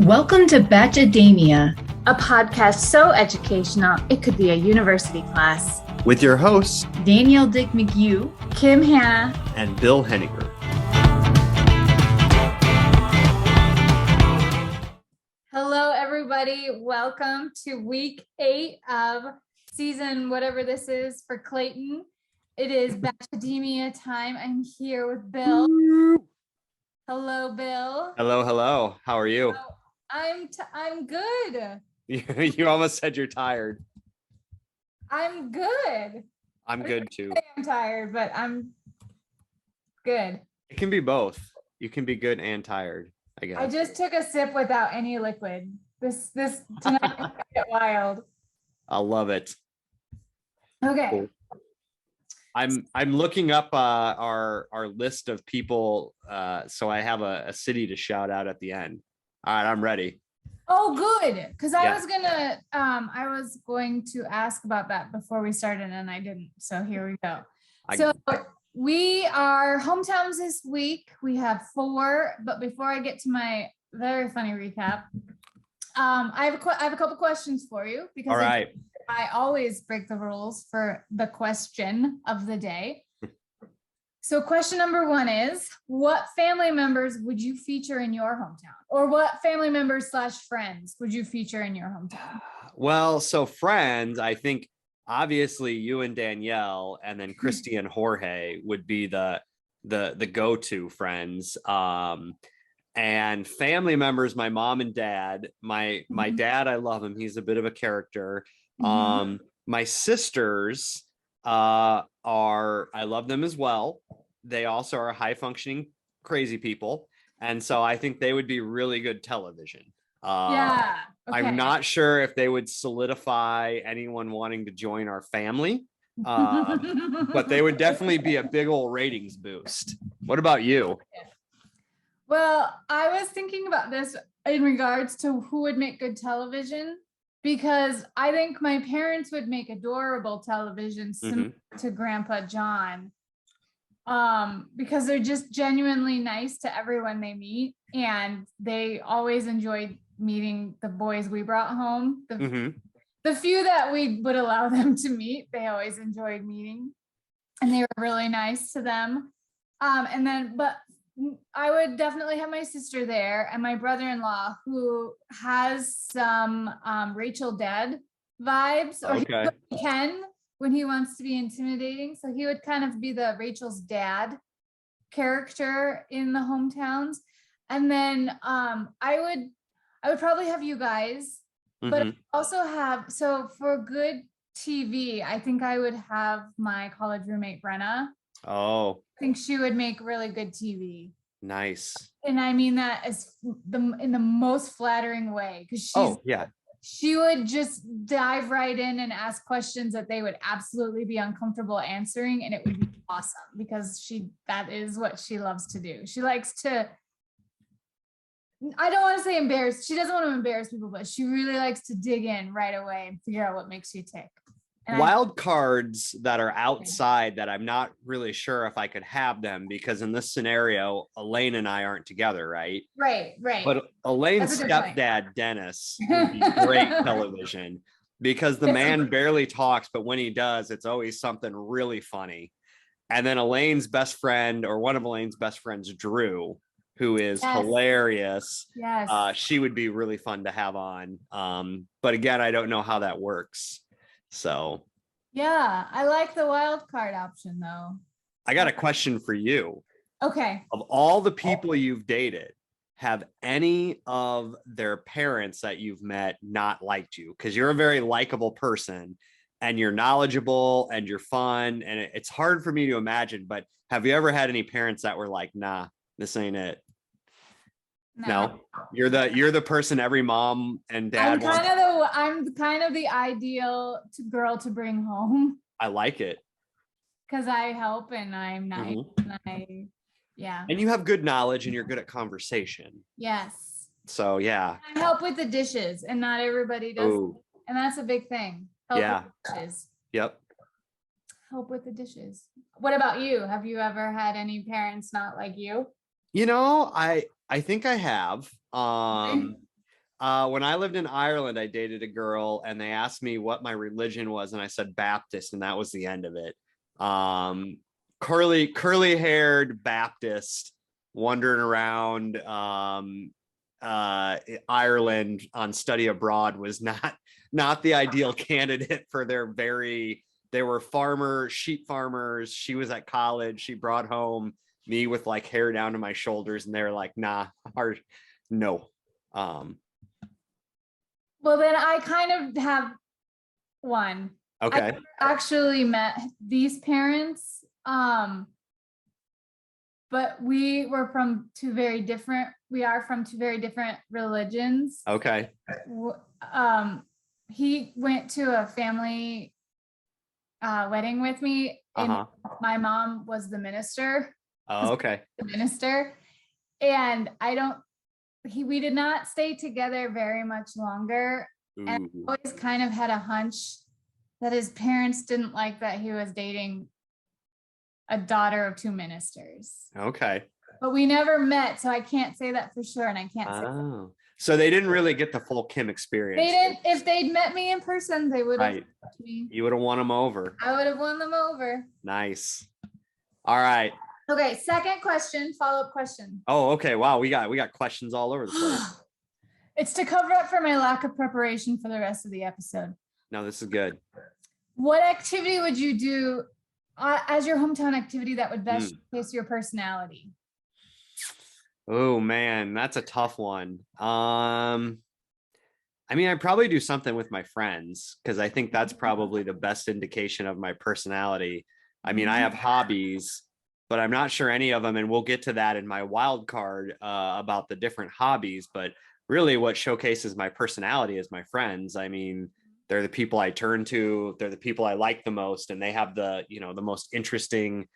Welcome to Batchademia, a podcast so educational it could be a university class. With your hosts, Danielle Dick McHugh, Kim Hannah, and Bill Henniger. Hello, everybody. Welcome to week 8 of season whatever this is for Clayton. It is Batchademia time. I'm here with Bill. Hello, Bill. Hello. How are you? I'm good. You almost said you're tired. I'm good. I'm good too. I'm tired, but I'm good. It can be both. You can be good and tired, I guess. I just took a sip without any liquid. This tonight get wild. I love it. Okay. Cool. I'm looking up our list of people, so I have a city to shout out at the end. All right, I'm ready. Oh, good. Because I was going to ask about that before we started, and I didn't. So here we go. We are hometowns this week. We have 4, but before I get to my very funny recap, I have a couple questions for you because all right. I always break the rules for the question of the day. So question number 1 is, what family members would you feature in your hometown? Or what family members / friends would you feature in your hometown? Well, so friends, I think obviously you and Danielle, and then Christy and Jorge would be the go-to friends. And family members, my mom and dad. My dad, I love him. He's a bit of a character. My sisters I love them as well. They also are high functioning crazy people, and so I think they would be really good television. Okay. I'm not sure if they would solidify anyone wanting to join our family, but they would definitely be a big old ratings boost. What about you? Well, I was thinking about this in regards to who would make good television, because I think my parents would make adorable television similar to Grandpa John, because they're just genuinely nice to everyone they meet, and they always enjoyed meeting the boys we brought home. The few that we would allow them to meet, they always enjoyed meeting, and they were really nice to them. But I would definitely have my sister there, and my brother-in-law, who has some Rachel Dead vibes, or he can when he wants to be intimidating. So he would kind of be the Rachel's dad character in the hometowns. And then I would probably have you guys, but I also have, so for good TV, I think I would have my college roommate Brenna. Oh, I think she would make really good TV. Nice. And I mean that as in the most flattering way, because she would just dive right in and ask questions that they would absolutely be uncomfortable answering, and it would be awesome because that is what she loves to do. She likes to, I don't want to say embarrass, she doesn't want to embarrass people, but she really likes to dig in right away and figure out what makes you tick. And wild cards that are outside that I'm not really sure if I could have them, because in this scenario, Elaine and I aren't together, right? Right. But Elaine's stepdad, Dennis, would be great television, because the man barely talks, but when he does, it's always something really funny. And then Elaine's best friend, or one of Elaine's best friends, Drew, who is hilarious. Yes. She would be really fun to have on. But again, I don't know how that works. So yeah, I like the wild card option though. I got a question for you. Okay. Of all the people you've dated, have any of their parents that you've met not liked you? Because you're a very likable person, and you're knowledgeable, and you're fun, and it's hard for me to imagine, but have you ever had any parents that were like, nah, this ain't it? No, you're the person every mom and dad wants. I'm kind of the ideal girl to bring home. I like it because I help and I'm nice and and you have good knowledge and you're good at conversation. Yes. So yeah, I help with the dishes, and not everybody does. Ooh. And that's a big thing. Help with the dishes. Yep. Help with the dishes. What about you? Have you ever had any parents not like you? You know, I think I have. When I lived in Ireland, I dated a girl and they asked me what my religion was, and I said Baptist, and that was the end of it. Curly haired Baptist wandering around Ireland on study abroad was not the ideal candidate for they were sheep farmers. She was at college. She brought home me with like hair down to my shoulders, and they were like, nah, no. Well, then I kind of have one. Okay. I actually met these parents, but we are from two very different religions. Okay. He went to a family wedding with me, and my mom was the minister. Oh, okay. The minister, and we did not stay together very much longer. Ooh. And I always kind of had a hunch that his parents didn't like that he was dating a daughter of two ministers. Okay. But we never met, so I can't say that for sure, and I can't say that. So they didn't really get the full Kim experience. They didn't. If they'd met me in person, they would have. Right. You would have won them over. I would have won them over. Nice. All right. Okay, second question, follow-up question. Oh, okay. Wow, we got questions all over the place. It's to cover up for my lack of preparation for the rest of the episode. No, this is good. What activity would you do as your hometown activity that would best showcase your personality? Oh man, that's a tough one. I mean, I'd probably do something with my friends because I think that's probably the best indication of my personality. I mean, I have hobbies, but I'm not sure any of them, and we'll get to that in my wild card about the different hobbies. But really, what showcases my personality is my friends. I mean, they're the people I turn to. They're the people I like the most, and they have the most interesting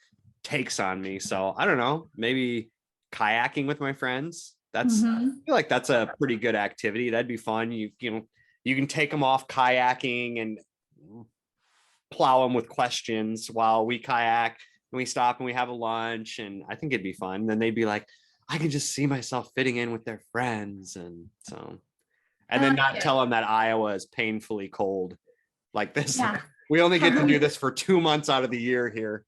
takes on me. So I don't know, maybe kayaking with my friends. I feel like that's a pretty good activity. That'd be fun. You can take them off kayaking and plow them with questions while we kayak. And we stop and we have a lunch, and I think it'd be fun. Then they'd be like, I can just see myself fitting in with their friends. And then not tell them that Iowa is painfully cold like this. Yeah. We only get to do this for 2 months out of the year here.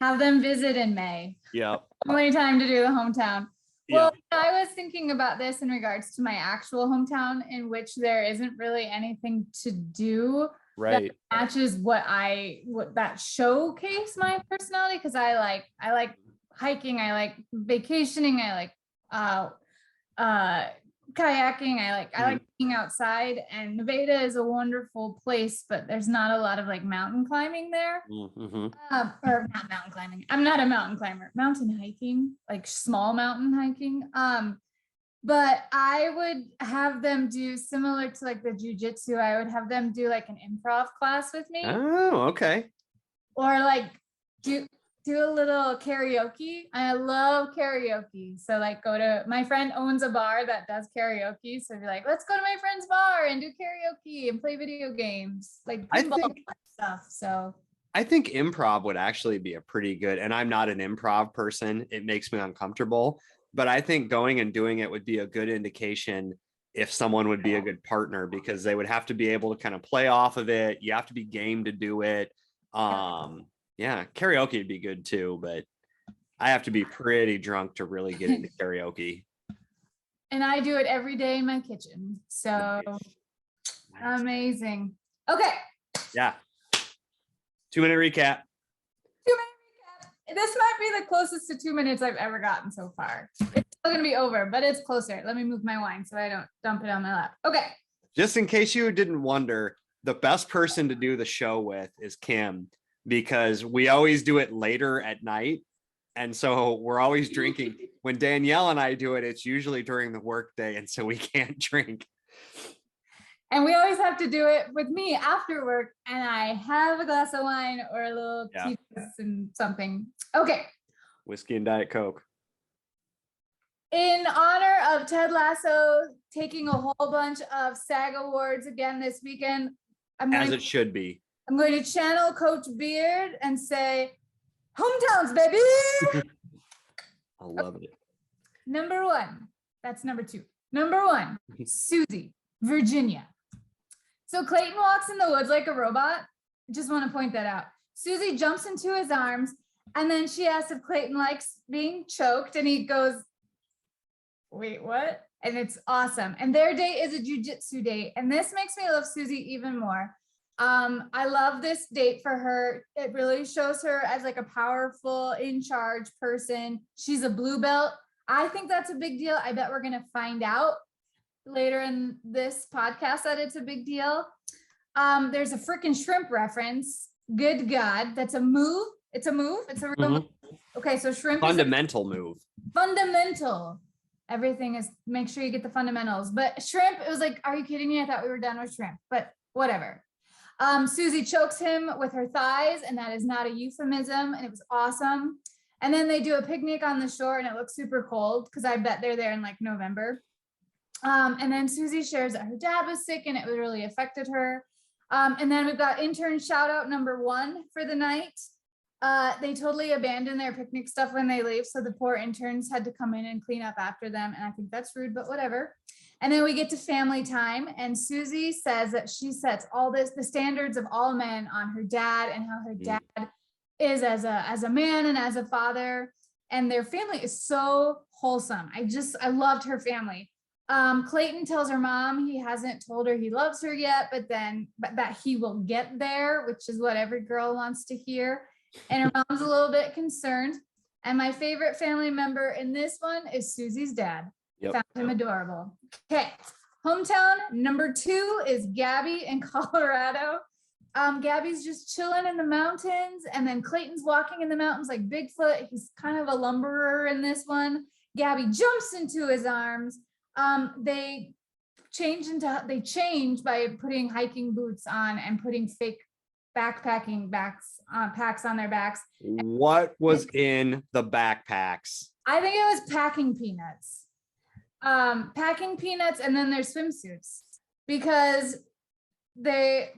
Have them visit in May. Yeah. Only time to do the hometown. Well, I was thinking about this in regards to my actual hometown, in which there isn't really anything to do. Right. That matches what that showcase my personality, because I like hiking, I like vacationing, I like kayaking, I like being outside, and Nevada is a wonderful place, but there's not a lot of like mountain climbing there. Or not mountain climbing. I'm not a mountain climber. Mountain hiking, like small mountain hiking. But I would have them do similar to like the jiu-jitsu. I would have them do like an improv class with me. Oh, okay. Or like do a little karaoke. I love karaoke. So like my friend owns a bar that does karaoke. So be like, let's go to my friend's bar and do karaoke and play video games, like stuff. So I think improv would actually be a pretty good, and I'm not an improv person. It makes me uncomfortable. But I think going and doing it would be a good indication if someone would be a good partner, because they would have to be able to kind of play off of it. You have to be game to do it. Yeah, karaoke would be good too, but I have to be pretty drunk to really get into karaoke. And I do it every day in my kitchen. So nice. Amazing. Okay. Yeah. 2-minute recap. This might be the closest to 2 minutes I've ever gotten so far. It's still going to be over, but it's closer. Let me move my wine so I don't dump it on my lap. Okay. Just in case you didn't wonder, the best person to do the show with is Kim, because we always do it later at night. And so we're always drinking. When Danielle and I do it, it's usually during the workday. And so we can't drink. And we always have to do it with me after work, and I have a glass of wine or a little tea and something. Okay. Whiskey and Diet Coke. In honor of Ted Lasso taking a whole bunch of SAG awards again this weekend, as it should be. I'm going to channel Coach Beard and say, hometowns, baby. I love it. Number 1. That's number 2. Number 1, Susie, Virginia. So Clayton walks in the woods like a robot. Just want to point that out. Susie jumps into his arms, and then she asks if Clayton likes being choked, and he goes, wait, what? And it's awesome. And their date is a jiu-jitsu date, and this makes me love Susie even more. I love this date for her. It really shows her as like a powerful, in charge person. She's a blue belt. I think that's a big deal. I bet we're going to find out later in this podcast that it's a big deal. There's a freaking shrimp reference. Good God. That's a move. It's a move. It's a real move. Okay. So shrimp fundamental move. Fundamental. Everything is, make sure you get the fundamentals. But shrimp, it was like, are you kidding me? I thought we were done with shrimp, but whatever. Susie chokes him with her thighs, and that is not a euphemism, and it was awesome. And then they do a picnic on the shore, and it looks super cold because I bet they're there in like November. And then Susie shares that her dad was sick and it really affected her. And then we've got intern shout out number 1 for the night. They totally abandon their picnic stuff when they leave, so the poor interns had to come in and clean up after them, and I think that's rude, but whatever. And then we get to family time, and Susie says that she sets all the standards of all men on her dad and how her dad is as a man and as a father, and their family is so wholesome. I loved her family. Clayton tells her mom he hasn't told her he loves her yet, but that he will get there, which is what every girl wants to hear. And her mom's a little bit concerned. And my favorite family member in this one is Susie's dad. Yep. Found him adorable. Okay. Hometown number 2 is Gabby in Colorado. Gabby's just chilling in the mountains, and then Clayton's walking in the mountains like Bigfoot. He's kind of a lumberer in this one. Gabby jumps into his arms. They change by putting hiking boots on and putting fake backpacking packs on their backs. What was in the backpacks? I think it was packing peanuts. And then their swimsuits, because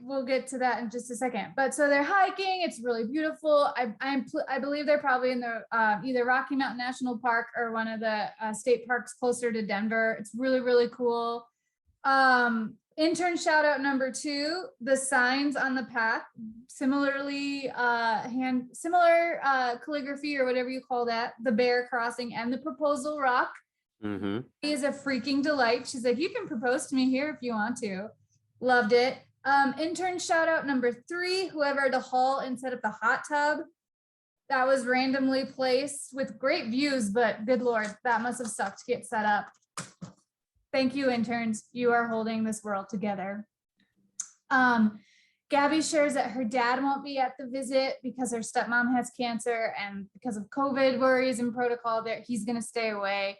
we'll get to that in just a second. But so they're hiking. It's really beautiful. I believe they're probably in the either Rocky Mountain National Park or one of the state parks closer to Denver. It's really, really cool. Intern shout out number 2, the signs on the path, similar calligraphy or whatever you call that, the bear crossing and the proposal rock. He is a freaking delight. She's like, you can propose to me here if you want to. Loved it. Intern shout out number 3, whoever had to haul and set up the hot tub. That was randomly placed with great views, but good Lord, that must have sucked to get set up. Thank you, interns. You are holding this world together. Gabby shares that her dad won't be at the visit because her stepmom has cancer, and because of COVID worries and protocol there, he's going to stay away.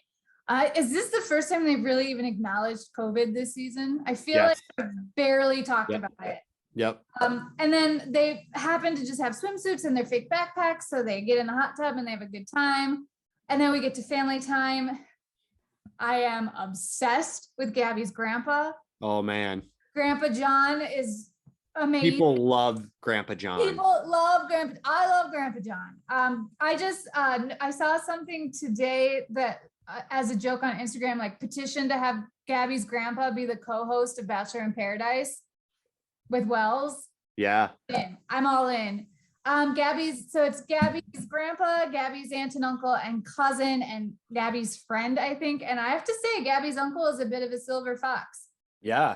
Is this the first time they've really even acknowledged COVID this season? I feel like they've barely talked about it. Yep. And then they happen to just have swimsuits and their fake backpacks, so they get in the hot tub and they have a good time. And then we get to family time. I am obsessed with Gabby's grandpa. Oh man. Grandpa John is amazing. People love Grandpa John. People love Grandpa. I love Grandpa John. I saw something today that as a joke on Instagram, like petition to have Gabby's grandpa be the co-host of Bachelor in Paradise with Wells. Yeah. I'm all in. It's Gabby's grandpa, Gabby's aunt and uncle and cousin, and Gabby's friend, I think. And I have to say, Gabby's uncle is a bit of a silver fox. Yeah.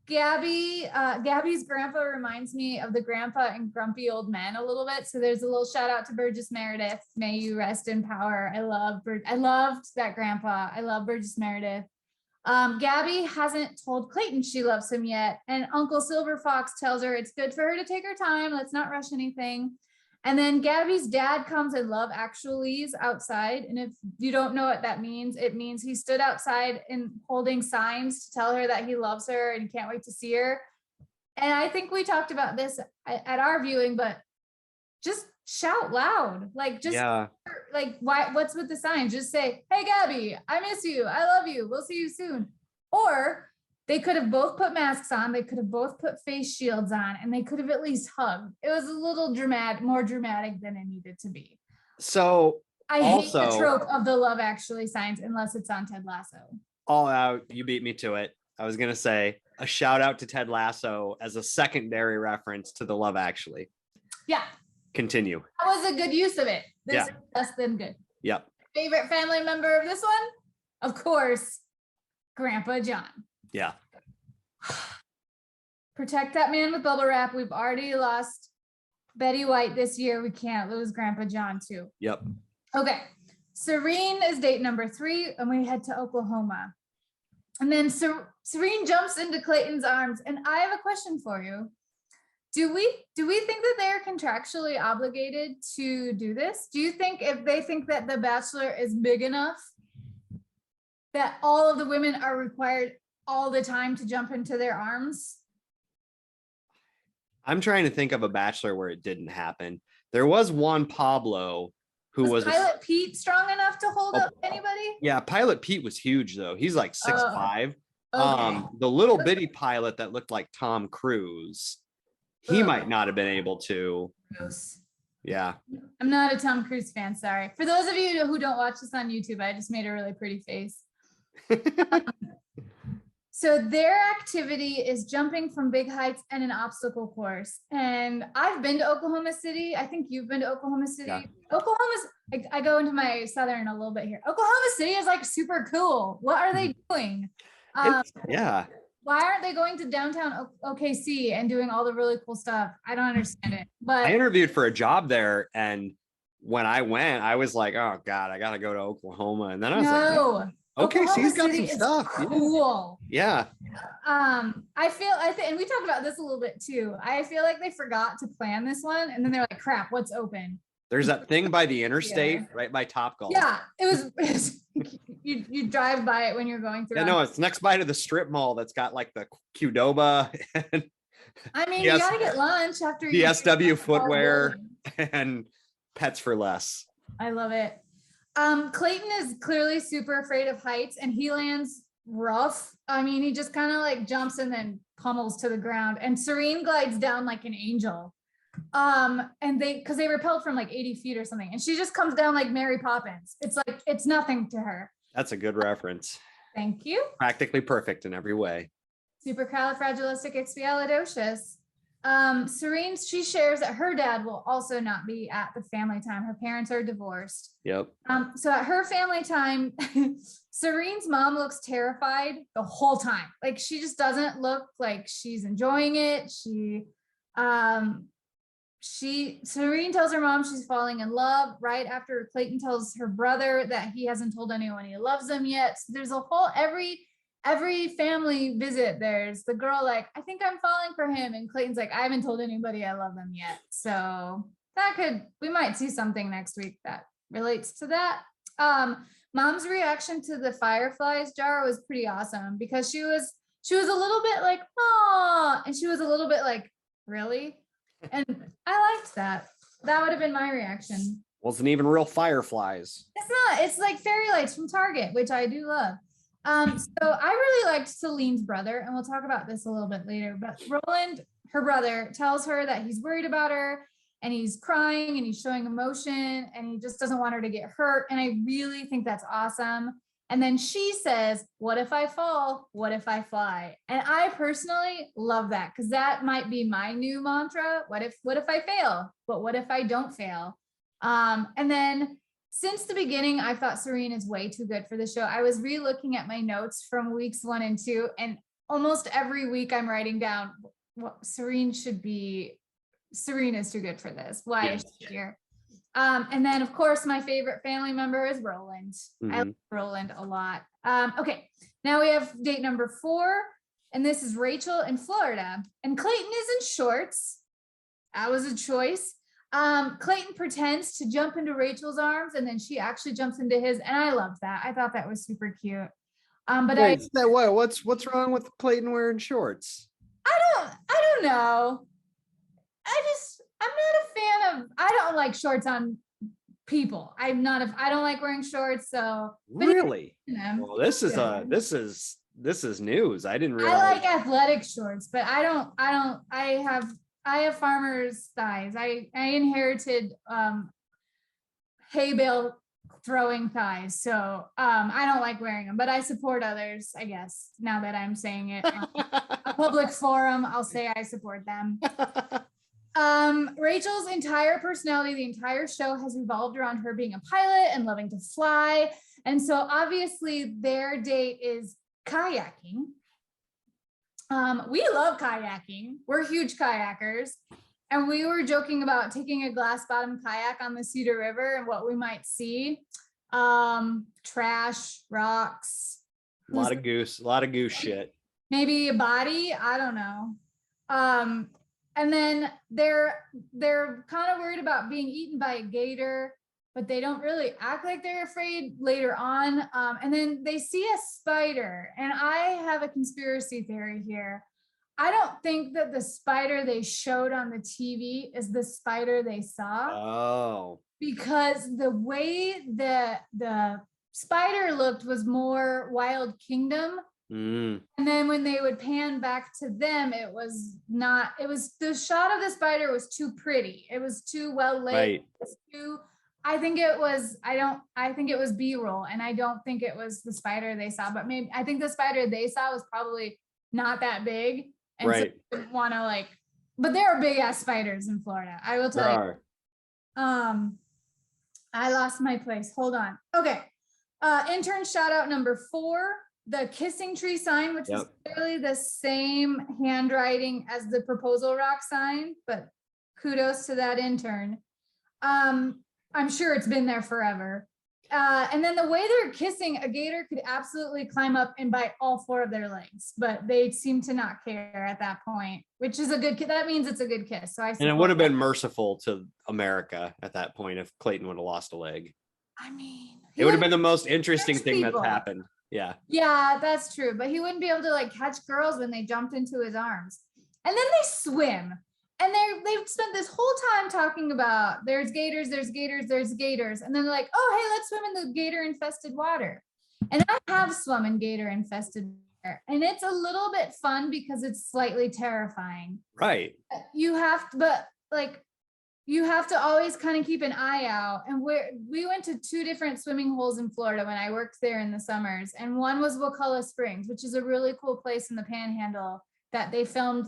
Gabby's grandpa reminds me of the grandpa in Grumpy Old Men a little bit. So there's a little shout out to Burgess Meredith. May you rest in power. I loved that grandpa. I love Burgess Meredith. Gabby hasn't told Clayton she loves him yet, and Uncle Silver Fox tells her it's good for her to take her time. Let's not rush anything. And then Gabby's dad comes and Love Actually's outside. And if you don't know what that means, it means he stood outside and holding signs to tell her that he loves her and can't wait to see her. And I think we talked about this at our viewing, but just shout loud, like what's with the signs? Just say, hey, Gabby, I miss you. I love you. We'll see you soon. Or they could have both put masks on. They could have both put face shields on, and they could have at least hugged. It was a little more dramatic than it needed to be. So I hate the trope of the Love Actually signs unless it's on Ted Lasso. all out. You beat me to it. I was going to say a shout out to Ted Lasso as a secondary reference to the Love Actually. Yeah. Continue. That was a good use of it. This is less than good. Yep. Favorite family member of this one? Of course, Grandpa John. Yeah. Protect that man with bubble wrap. We've already lost Betty White this year. We can't lose Grandpa John too. Yep. Okay. Serene is date number 3, and we head to Oklahoma. And then Serene jumps into Clayton's arms. And I have a question for you. Do we think that they're contractually obligated to do this? Do you think if they think that The Bachelor is big enough that all of the women are required all the time to jump into their arms? I'm trying to think of a Bachelor where it didn't happen. There was one Pablo who was Pilot Pete strong enough to hold up anybody? Yeah, Pilot Pete was huge though. He's like 6'5". Okay. The little bitty pilot that looked like Tom Cruise, he might not have been able to. Gross. Yeah. I'm not a Tom Cruise fan, sorry. For those of you who don't watch this on YouTube, I just made a really pretty face. So their activity is jumping from big heights and an obstacle course. And I've been to Oklahoma City. I think you've been to Oklahoma City. Yeah. I go into my Southern a little bit here. Oklahoma City is like super cool. What are they doing? Yeah. Why aren't they going to downtown OKC and doing all the really cool stuff? I don't understand it. But I interviewed for a job there, and when I went, I was like, oh God, I gotta go to Oklahoma. And then I was like, okay, so he's got some stuff. Cool. Yeah. I think, and we talked about this a little bit too. I feel like they forgot to plan this one, and then they're like, crap, what's open? There's that thing by the interstate, right by Topgolf. Yeah, it was you drive by it when you're going through. Yeah, no, it's next by to the strip mall that's got like the Qdoba and I mean, you gotta get lunch after the SW footwear and Pets for Less. I love it. Clayton is clearly super afraid of heights, and he lands rough. I mean, he just kind of like jumps and then pummels to the ground, and Serene glides down like an angel. And because they repelled from like 80 feet or something, and she just comes down like Mary Poppins. It's like, it's nothing to her. That's a good reference. Thank you. Practically perfect in every way. Supercalifragilisticexpialidocious. Serene, she shares that her dad will also not be at the family time. Her parents are divorced. Yep. So at her family time, Serene's mom looks terrified the whole time. Like, she just doesn't look like she's enjoying it. Serene tells her mom she's falling in love right after Clayton tells her brother that he hasn't told anyone he loves them yet. So there's a whole, every family visit, there's the girl like, I think I'm falling for him, and Clayton's like, I haven't told anybody I love them yet. So we might see something next week that relates to that. Mom's reaction to the fireflies jar was pretty awesome, because she was a little bit like, oh, and she was a little bit like, really? And I liked that. That would have been my reaction. Wasn't even real fireflies. It's not. It's like fairy lights from Target, which I do love. So I really liked Celine's brother, and we'll talk about this a little bit later. But Roland, her brother, tells her that he's worried about her, and he's crying, and he's showing emotion, and he just doesn't want her to get hurt. And I really think that's awesome. And then she says, what if I fall? What if I fly? And I personally love that, because that might be my new mantra. What if I fail? But what if I don't fail? And then since the beginning, I thought Serene is way too good for the show. I was re-looking at my notes from weeks 1 and 2, and almost every week I'm writing down what Serene is too good for this. Why is she here? And then, of course, my favorite family member is Roland. Mm-hmm. I like Roland a lot. Okay, now we have date number 4, and this is Rachel in Florida. And Clayton is in shorts. That was a choice. Clayton pretends to jump into Rachel's arms, and then she actually jumps into his, and I loved that. I thought that was super cute. What's wrong with Clayton wearing shorts? I don't know. I'm not a fan of, I don't like shorts on people. I don't like wearing shorts. So really, well, this is news. I didn't realize. I like athletic shorts, but I have farmer's thighs. I inherited hay bale throwing thighs. So I don't like wearing them, but I support others, I guess. Now that I'm saying it on a public forum, I'll say I support them. Rachel's entire personality, the entire show has revolved around her being a pilot and loving to fly. And so obviously their date is kayaking. We love kayaking. We're huge kayakers. And we were joking about taking a glass bottom kayak on the Cedar River and what we might see. Trash, rocks. A lot of goose shit. Maybe a body, I don't know. And then they're kind of worried about being eaten by a gator, but they don't really act like they're afraid later on. And then they see a spider, and I have a conspiracy theory here. I don't think that the spider they showed on the TV is the spider they saw. Oh. Because the way the spider looked was more Wild Kingdom. And then when they would pan back to them, it was not, it was, the shot of the spider was too pretty. It was too well lit. Right. I think it was B-roll, and I don't think it was the spider they saw, but maybe, I think the spider they saw was probably not that big. And right. So they didn't want to but there are big ass spiders in Florida. I will tell you. I lost my place. Hold on. Okay. Intern shout out number 4. The kissing tree sign, which is clearly the same handwriting as the proposal rock sign, but kudos to that intern. I'm sure it's been there forever. And then the way they're kissing, a gator could absolutely climb up and bite all 4 of their legs, but they seem to not care at that point, which is a good, that means it's a good kiss. So and it would have been merciful to America at that point if Clayton would have lost a leg. I mean, it would have been the most interesting thing that's happened. Yeah. Yeah, that's true. But he wouldn't be able to catch girls when they jumped into his arms. And then they swim. And they've spent this whole time talking about there's gators. And then they're like, oh, hey, let's swim in the gator infested water. And I have swum in gator infested water. And it's a little bit fun because it's slightly terrifying. Right. You have to always kind of keep an eye out. And we went to 2 different swimming holes in Florida when I worked there in the summers. And one was Wakulla Springs, which is a really cool place in the Panhandle that they filmed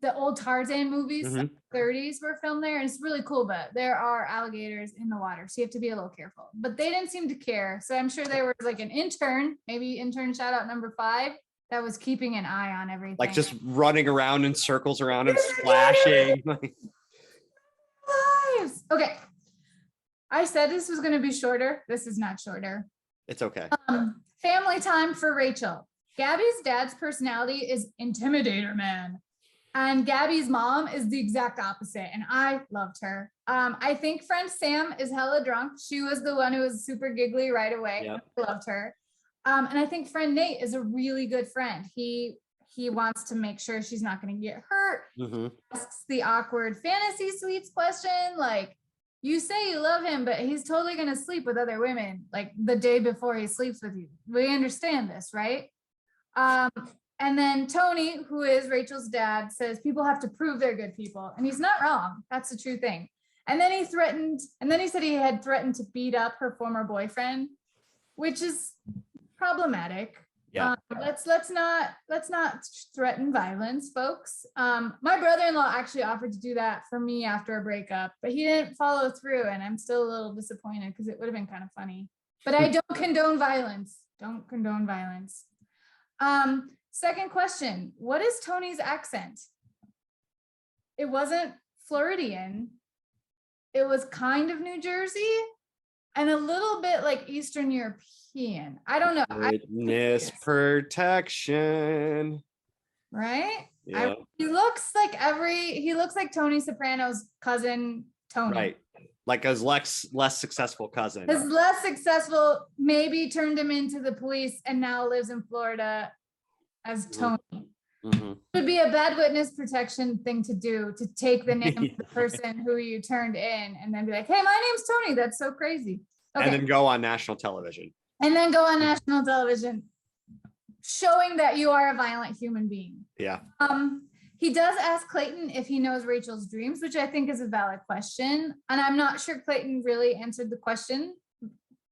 the old Tarzan movies, 30s were filmed there. And it's really cool, but there are alligators in the water. So you have to be a little careful, but they didn't seem to care. So I'm sure there was an intern, maybe intern shout out number 5, that was keeping an eye on everything. Just running around in circles around and splashing. Okay. I said this was going to be shorter. This is not shorter. It's okay. Family time for Rachel. Gabby's dad's personality is intimidator man. And Gabby's mom is the exact opposite. And I loved her. I think friend Sam is hella drunk. She was the one who was super giggly right away. Yep. I loved her. And I think friend Nate is a really good friend. He wants to make sure she's not going to get hurt. Asks the awkward fantasy suites question. You say you love him, but he's totally going to sleep with other women the day before he sleeps with you. We understand this, right? And then Tony, who is Rachel's dad, says people have to prove they're good people. And he's not wrong. That's the true thing. And then he said he had threatened to beat up her former boyfriend, which is problematic. Yeah. Let's not threaten violence, folks. My brother-in-law actually offered to do that for me after a breakup, but he didn't follow through, and I'm still a little disappointed because it would have been kind of funny. But I don't condone violence. Don't condone violence. Second question, what is Tony's accent? It wasn't Floridian. It was kind of New Jersey and a little bit Eastern European. I don't know. Witness protection. Right? Yeah. He looks like Tony Soprano's cousin, Tony. Right. His less successful cousin. His less successful maybe turned him into the police and now lives in Florida as Tony. It would be a bad witness protection thing to do, to take the name of the person who you turned in and then be like, hey, my name's Tony. That's so crazy. Okay. And then go on national television. Showing that you are a violent human being. Yeah. He does ask Clayton if he knows Rachel's dreams, which I think is a valid question. And I'm not sure Clayton really answered the question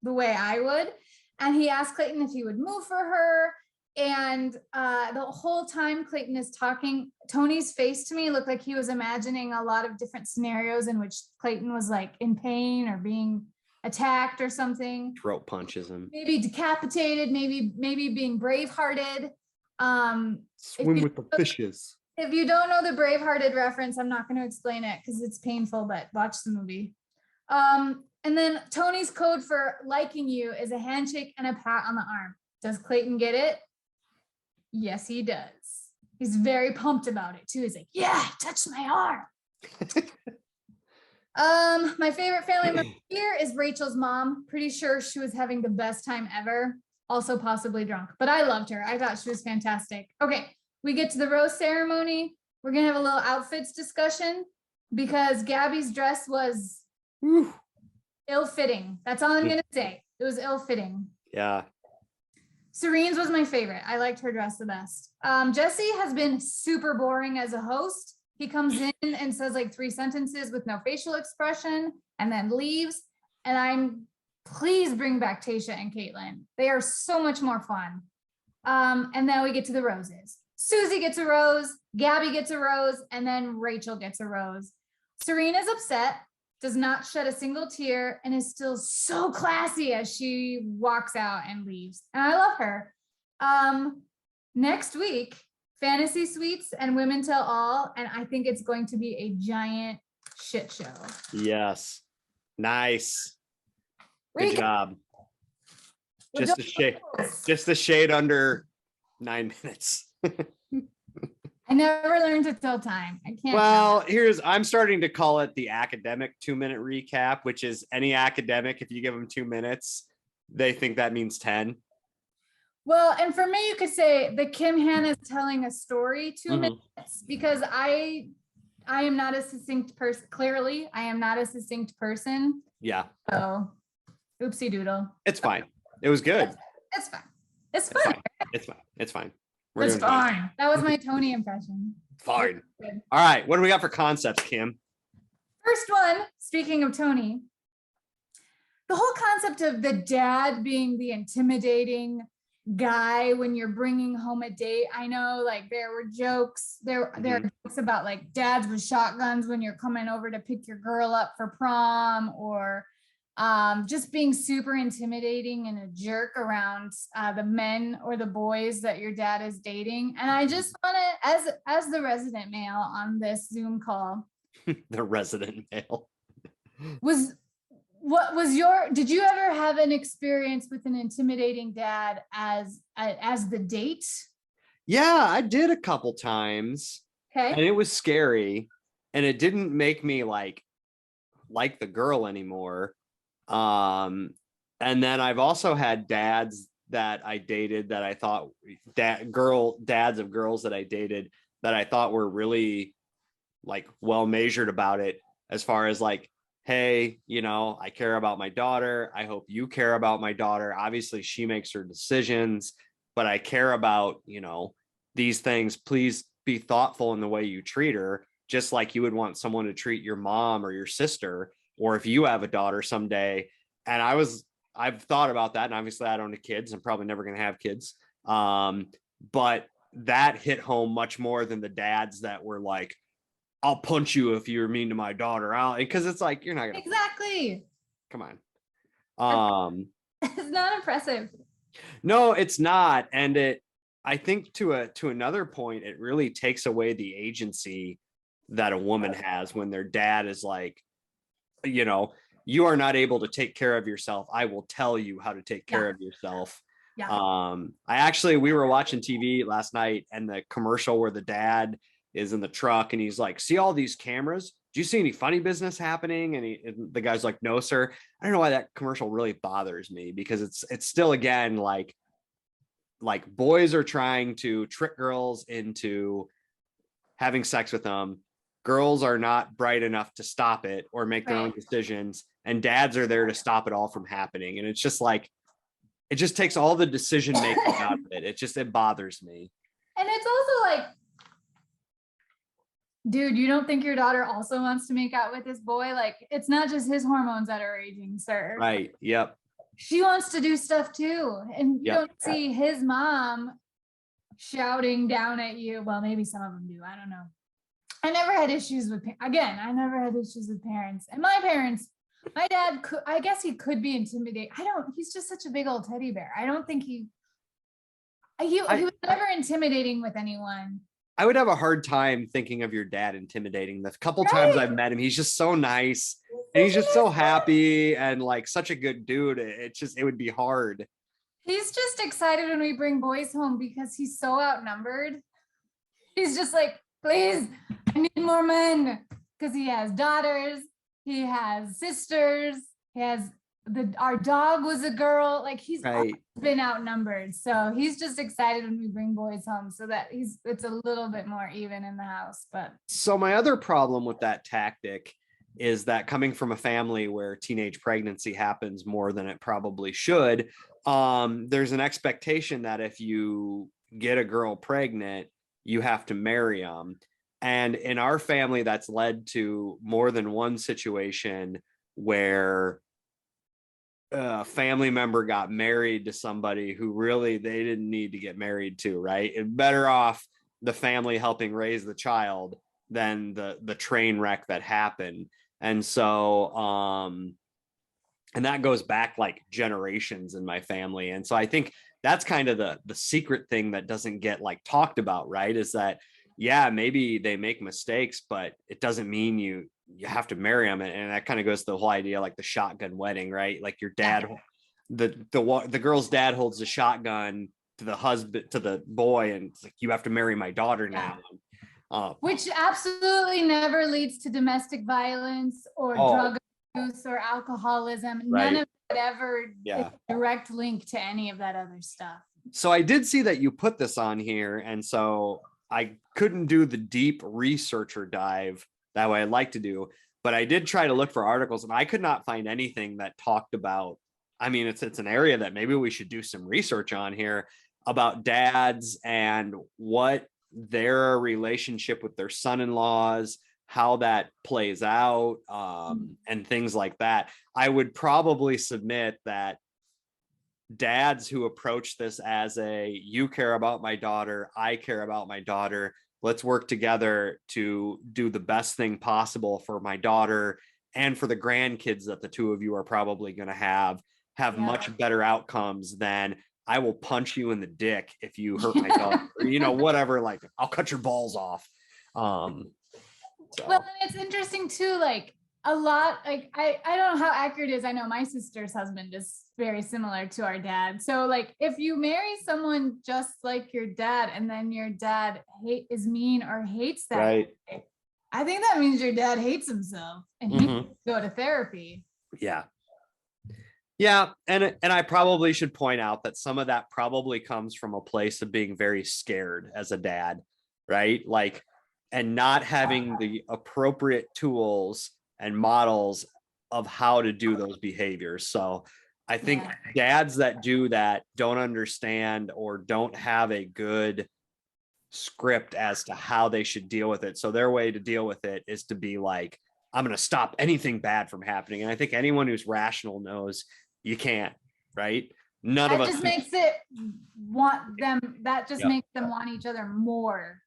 the way I would. And he asked Clayton if he would move for her. And the whole time Clayton is talking, Tony's face to me looked like he was imagining a lot of different scenarios in which Clayton was like in pain or being attacked or something. Throat punches him. Maybe decapitated, maybe being bravehearted. Swim with the fishes. If you don't know the Bravehearted reference, I'm not going to explain it because it's painful, but watch the movie. And then Tony's code for liking you is a handshake and a pat on the arm. Does Clayton get it? Yes, he does. He's very pumped about it too. He's like, yeah, touch my arm. My favorite family member here is Rachel's mom. Pretty sure she was having the best time ever. Also possibly drunk, but I loved her. I thought she was fantastic. Okay, we get to the rose ceremony. We're gonna have a little outfits discussion because Gabby's dress was ill-fitting. That's all I'm gonna say. It was ill-fitting. Yeah. Serene's was my favorite. I liked her dress the best. Jesse has been super boring as a host. He comes in and says like 3 sentences with no facial expression and then leaves. And please bring back Tasha and Caitlin. They are so much more fun. And then we get to the roses. Susie gets a rose, Gabby gets a rose, and then Rachel gets a rose. Serena's upset, does not shed a single tear, and is still so classy as she walks out and leaves. And I love her. Next week, Fantasy Suites and Women Tell All, and I think it's going to be a giant shit show. Yes. Nice. Good job. Just a shade under 9 minutes. I never learned to tell time. I can't. Well, I'm starting to call it the academic 2-minute recap, which is any academic, if you give them 2 minutes, they think that means 10. Well, and for me, you could say that Kim Hannah's telling a story 2 minutes because I am not a succinct person. Clearly, I am not a succinct person. Yeah. So, oopsie doodle. It's fine. It was good. It's fine. It's fine. It's fine. It's fine. It's fine. That was my Tony impression. Fine. All right. What do we got for concepts, Kim? First one, speaking of Tony, the whole concept of the dad being the intimidating guy when you're bringing home a date. I know like there were jokes. There are jokes about like dads with shotguns when you're coming over to pick your girl up for prom, or just being super intimidating and a jerk around the men or the boys that your dad is dating. And I just want to, as the resident male on this Zoom call, the resident male, did you ever have an experience with an intimidating dad as the date? Yeah, I did a couple times. Okay. And it was scary, and it didn't make me like the girl anymore. And then I've also had dads that I dated that I thought dads of girls that I dated that I thought were really like well measured about it, as far as like, hey, I care about my daughter. I hope you care about my daughter. Obviously she makes her decisions, but I care about, these things. Please be thoughtful in the way you treat her, just like you would want someone to treat your mom or your sister, or if you have a daughter someday. And I've thought about that. And obviously I don't have kids. I'm probably never going to have kids. But that hit home much more than the dads that were like, I'll punch you if you're mean to my daughter. Because it's like, you're not going to. Exactly. Come on. It's not impressive. No, it's not. And I think to another point, it really takes away the agency that a woman has when their dad is like, you are not able to take care of yourself. I will tell you how to take care of yourself. Yeah. We were watching TV last night, and the commercial where the dad is in the truck and he's like, see all these cameras? Do you see any funny business happening? And the guy's like, no, sir. I don't know why that commercial really bothers me, because it's still, again, like boys are trying to trick girls into having sex with them. Girls are not bright enough to stop it or make their own decisions. And dads are there to stop it all from happening. And it's just like, it just takes all the decision making out of it. It bothers me. And it's also like, Dude, you don't think your daughter also wants to make out with this boy? Like, it's not just his hormones that are raging, sir. Right. Yep. She wants to do stuff too. And you Yep. don't see his mom shouting down at you. Well, maybe some of them do. I don't know. I never had issues with, again, I never had issues with parents. And my parents, my dad, I guess he could be intimidating. He's just such a big old teddy bear. I don't think he was never intimidating with anyone. I would have a hard time thinking of your dad intimidating. The couple times I've met him, he's just so nice and he's just so happy and like such a good dude. It would be hard. He's just excited when we bring boys home because he's so outnumbered. He's just like, please, I need more men, because he has daughters, he has sisters, he has our dog was a girl. Like he's been outnumbered, so he's just excited when we bring boys home, so that it's a little bit more even in the house. But so my other problem with that tactic is that coming from a family where teenage pregnancy happens more than it probably should, there's an expectation that if you get a girl pregnant, you have to marry them. And in our family, that's led to more than one situation where a family member got married to somebody who really they didn't need to get married to, right? It better off the family helping raise the child than the train wreck that happened. And so and that goes back like generations in my family. And so I think that's kind of the secret thing that doesn't get like talked about, right? Is that, yeah, maybe they make mistakes, but it doesn't mean you have to marry them. And that kind of goes to the whole idea, like the shotgun wedding, right? Like your dad, the girl's dad holds the shotgun to the husband, to the boy, and it's like, you have to marry my daughter now. Which absolutely never leads to domestic violence or drug abuse or alcoholism. None of it ever is a direct link to any of that other stuff. So I did see that you put this on here, and so I couldn't do the deep researcher dive that way I'd like to do, but I did try to look for articles, and I could not find anything that talked about, I mean, it's an area that maybe we should do some research on here about dads and what their relationship with their son-in-laws, how that plays out, and things like that. I would probably submit that dads who approach this as you care about my daughter, I care about my daughter, let's work together to do the best thing possible for my daughter and for the grandkids that the two of you are probably going to have much better outcomes than I will punch you in the dick if you hurt my dog, or, whatever, like I'll cut your balls off. So. Well, and it's interesting too, like a lot, like I don't know how accurate it is. I know my sister's husband is very similar to our dad. So like if you marry someone just like your dad and then your dad is mean or hates that, right, I think that means your dad hates himself and he needs to go to therapy. Yeah. And I probably should point out that some of that probably comes from a place of being very scared as a dad, right? Like, and not having the appropriate tools and models of how to do those behaviors. So I think dads that do that don't understand or don't have a good script as to how they should deal with it. So their way to deal with it is to be like, I'm going to stop anything bad from happening. And I think anyone who's rational knows you can't, right? None of us. That just makes them want each other more.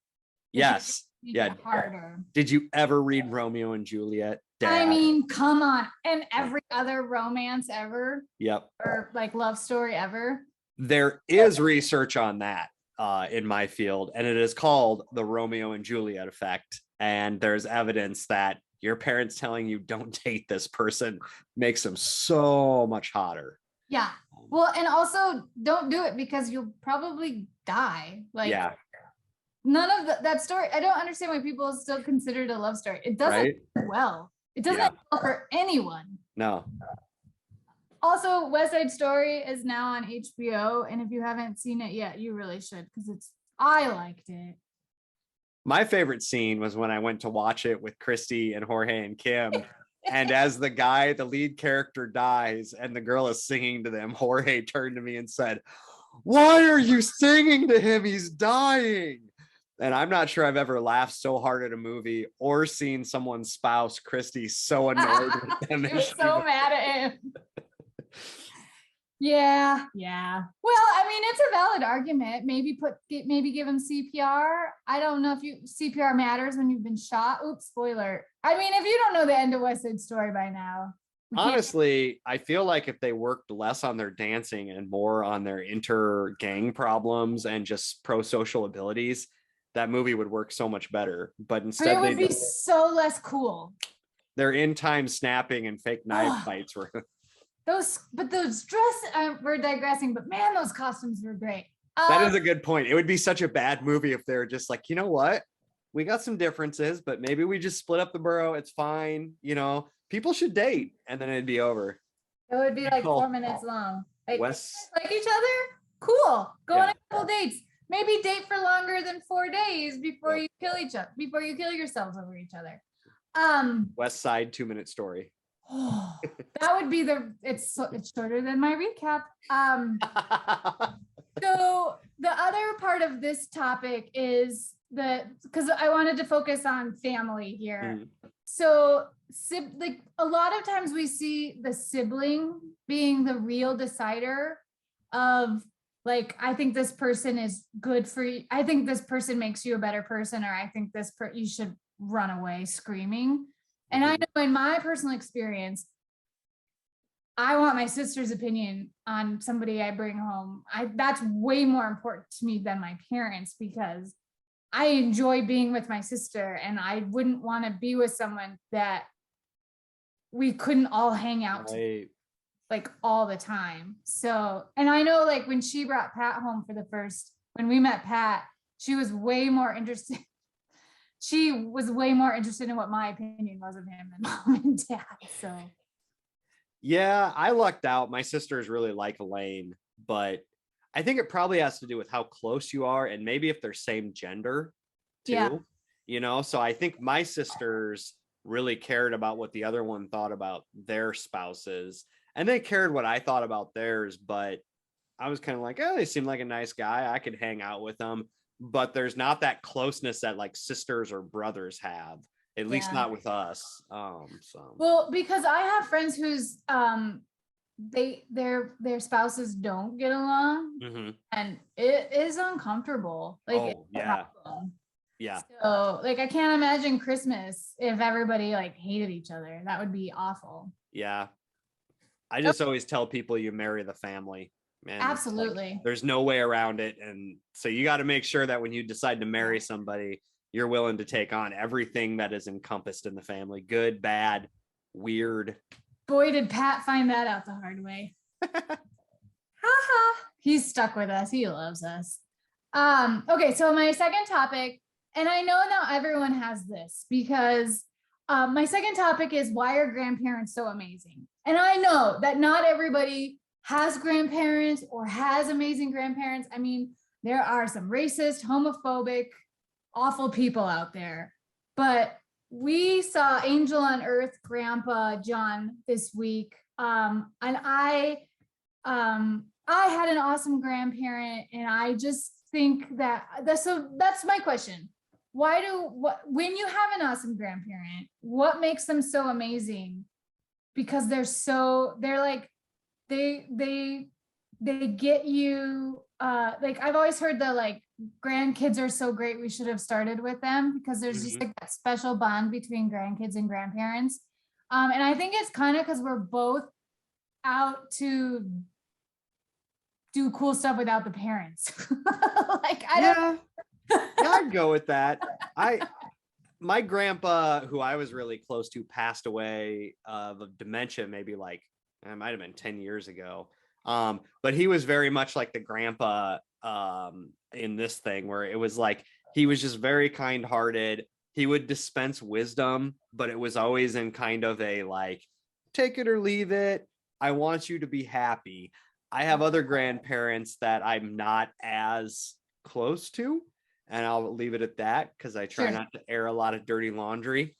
Yes. Yeah. Harder. Did you ever read Romeo and Juliet? Dad? I mean, come on. And every other romance ever. Yep. Or like love story ever. There is research on that in my field, and it is called the Romeo and Juliet effect. And there's evidence that your parents telling you don't date this person makes them so much hotter. Yeah. Well, and also don't do it because you'll probably die. Like, none of that story. I don't understand why people still consider it a love story. It doesn't end well. It doesn't end well for anyone. No. Also, West Side Story is now on HBO, and if you haven't seen it yet, you really should, because I liked it. My favorite scene was when I went to watch it with Christy and Jorge and Kim. And as the lead character dies and the girl is singing to them, Jorge turned to me and said, "Why are you singing to him? He's dying." And I'm not sure I've ever laughed so hard at a movie or seen someone's spouse, Christy, so annoyed with them. She was so mad at him. Yeah. Well, I mean, it's a valid argument. Maybe give him CPR. I don't know if CPR matters when you've been shot. Oops, spoiler. I mean, if you don't know the end of West Side Story by now. Honestly, I feel like if they worked less on their dancing and more on their inter-gang problems and just pro-social abilities, that movie would work so much better. But instead, it would be so less cool. Their in-time snapping and fake knife fights were those dress. We're digressing, but man, those costumes were great. That is a good point. It would be such a bad movie if they're just like, you know what? We got some differences, but maybe we just split up the borough. It's fine. You know, people should date, and then it'd be over. It would be like 4 minutes long. Like, Wes, like each other? Cool. Go on a couple dates. Maybe date for longer than 4 days before you kill each other, before you kill yourselves over each other. West Side 2-minute story. That would be it's shorter than my recap. So the other part of this topic is because I wanted to focus on family here. So like a lot of times we see the sibling being the real decider of like, I think this person is good for you. I think this person makes you a better person, or I think you should run away screaming. And I know in my personal experience, I want my sister's opinion on somebody I bring home. That's way more important to me than my parents, because I enjoy being with my sister, and I wouldn't want to be with someone that we couldn't all hang out to, like all the time. So, and I know like when she brought Pat home when we met Pat, she was way more interested. She was way more interested in what my opinion was of him than mom and dad. So yeah, I lucked out. My sisters really like Elaine, but I think it probably has to do with how close you are, and maybe if they're same gender too, you know? So I think my sisters really cared about what the other one thought about their spouses, and they cared what I thought about theirs, but I was kind of like, oh, they seem like a nice guy. I could hang out with them, but there's not that closeness that like sisters or brothers have. At least not with us. Well, because I have friends whose their spouses don't get along, and it is uncomfortable. Like, yeah. So like, I can't imagine Christmas if everybody like hated each other. That would be awful. Yeah. I just always tell people you marry the family. Man, absolutely. Like, there's no way around it. And so you got to make sure that when you decide to marry somebody, you're willing to take on everything that is encompassed in the family. Good, bad, weird. Boy, did Pat find that out the hard way. Haha. He's stuck with us. He loves us. Okay, so my second topic, and I know now everyone has this, because my second topic is, why are grandparents so amazing? And I know that not everybody has grandparents or has amazing grandparents. I mean, there are some racist, homophobic, awful people out there, but we saw Angel on Earth Grandpa John this week, and I had an awesome grandparent, and I just think that's my question. When you have an awesome grandparent, what makes them so amazing? Because they get you, like I've always heard the like, grandkids are so great, we should have started with them, because there's just like that special bond between grandkids and grandparents. And I think it's kind of because we're both out to do cool stuff without the parents. Like, I'd go with that. My grandpa, who I was really close to, passed away of dementia, maybe like, it might have been 10 years ago. But he was very much like the grandpa in this thing, where it was like, he was just very kind-hearted. He would dispense wisdom, but it was always in kind of a like, take it or leave it. I want you to be happy. I have other grandparents that I'm not as close to, and I'll leave it at that, because I try not to air a lot of dirty laundry.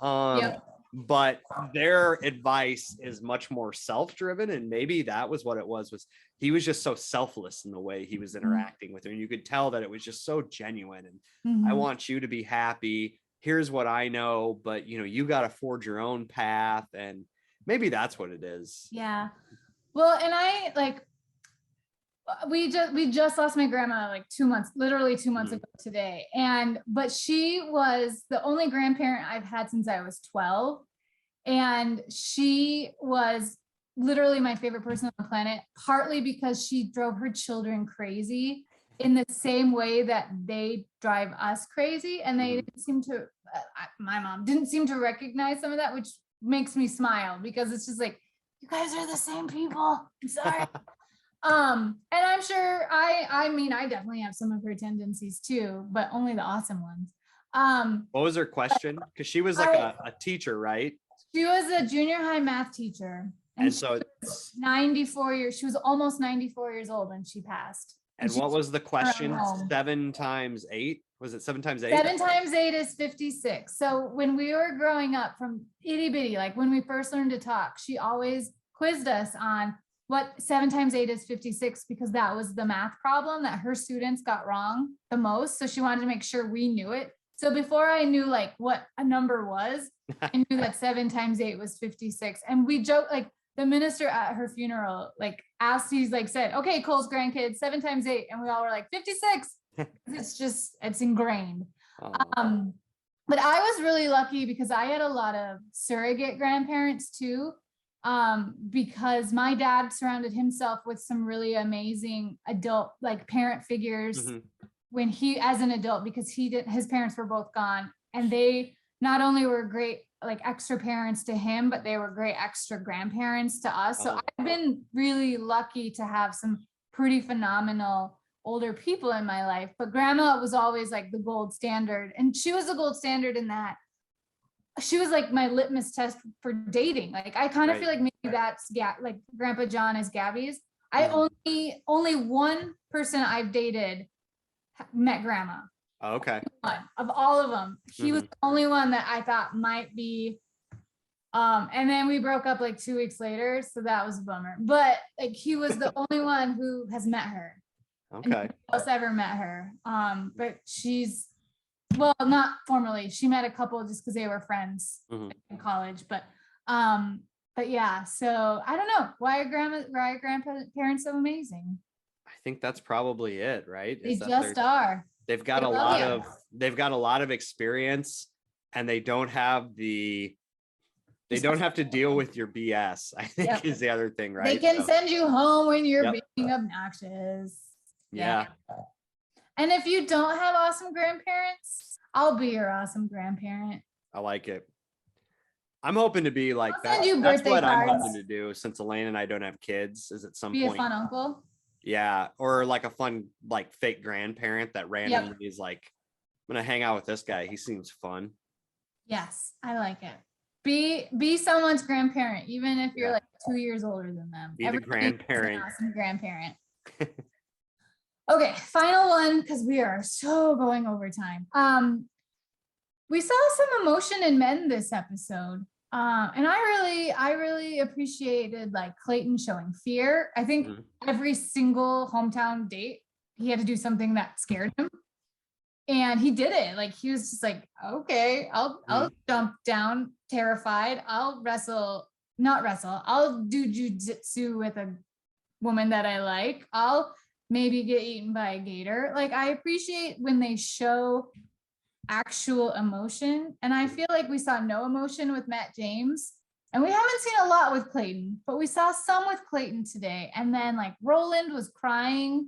but their advice is much more self-driven, and maybe that was what it was he was just so selfless in the way he was interacting with her, and you could tell that it was just so genuine, and I want you to be happy. Here's what I know, but you got to forge your own path, and maybe that's what it is. Yeah. Well, and I we just lost my grandma like 2 months, literally 2 months ago today. But she was the only grandparent I've had since I was 12. And she was literally my favorite person on the planet, partly because she drove her children crazy in the same way that they drive us crazy. And they didn't seem to, my mom didn't seem to recognize some of that, which makes me smile, because it's just like, you guys are the same people. I'm sorry. And I'm sure I mean, I definitely have some of her tendencies too, but only the awesome ones. What was her question? Because she was like a teacher, right? She was a junior high math teacher. And so it's 94 years. She was almost 94 years old when she passed. And what was the question? 7 times 8? Was it 7 times 8? 7 times 8 is 56. So when we were growing up, from itty bitty, like when we first learned to talk, she always quizzed us on what 7 times 8 is 56, because that was the math problem that her students got wrong the most. So she wanted to make sure we knew it. So before I knew like what a number was, I knew that 7 times 8 was 56. And we joke, like the minister at her funeral, like asked, he's like said, okay, Cole's grandkids, 7 times 8. And we all were like 56. It's ingrained. But I was really lucky because I had a lot of surrogate grandparents too. Because my dad surrounded himself with some really amazing adult, like parent figures when he, as an adult, because his parents were both gone, and they not only were great, like extra parents to him, but they were great extra grandparents to us. So I've been really lucky to have some pretty phenomenal older people in my life, but grandma was always like the gold standard. And she was the gold standard in that she was like my litmus test for dating. Like, I kind of feel like maybe that's like Grandpa John is Gabby's. I only one person I've dated met grandma. Oh, okay. One of all of them. He was the only one that I thought might be. And then we broke up like 2 weeks later. So that was a bummer, but like he was the only one who has met her. Okay. Nobody else ever met her. But she's, well, not formally. She met a couple just because they were friends in college. But yeah. So I don't know why are grandparents so amazing. I think that's probably it, right? They just are. They've got a lot of experience, and they don't have to deal with your BS, I think is the other thing, right? They can send you home when you're being obnoxious. Yeah. And if you don't have awesome grandparents, I'll be your awesome grandparent. I like it. I'm hoping to be like that. Send you That's birthday what cards. I'm hoping to do, since Elaine and I don't have kids, is at some Be point. a fun uncle. Yeah. Or like a fun, like fake grandparent that randomly is like, I'm going to hang out with this guy. He seems fun. Yes. I like it. Be someone's grandparent, even if you're like 2 years older than them. Be the grandparent. Awesome grandparent. Okay, final one, because we are so going over time. We saw some emotion in men this episode. And I really appreciated like Clayton showing fear. I think every single hometown date, he had to do something that scared him. And he did it. Like, he was just like, okay, I'll jump down terrified. I'll do Jiu-Jitsu with a woman that I like. I'll maybe get eaten by a gator. Like, I appreciate when they show actual emotion. And I feel like we saw no emotion with Matt James. And we haven't seen a lot with Clayton, but we saw some with Clayton today. And then like Roland was crying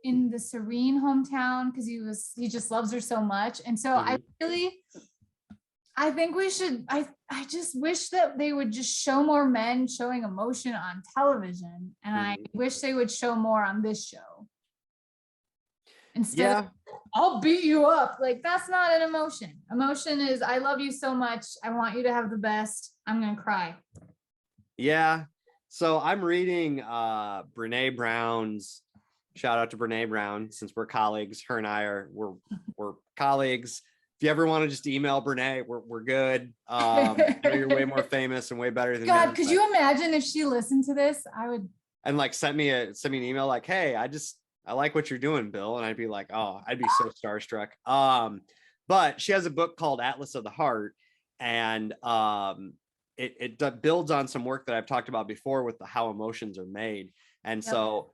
in the Serene hometown because he just loves her so much. And so I think we should, I just wish that they would just show more men showing emotion on television. And I wish they would show more on this show. Instead of, I'll beat you up. Like, that's not an emotion. Emotion is, I love you so much. I want you to have the best. I'm going to cry. Yeah. So I'm reading Brene Brown's, shout out to Brene Brown, since we're colleagues. Her and I we're colleagues. if you ever want to just email Brene, we're good. I know you're way more famous and way better than God, me, could you imagine if she listened to this? I would. And like send me an email like, hey, I like what you're doing, Bill. And I'd be like, oh, I'd be so starstruck. But she has a book called Atlas of the Heart, and it builds on some work that I've talked about before with how emotions are made. And so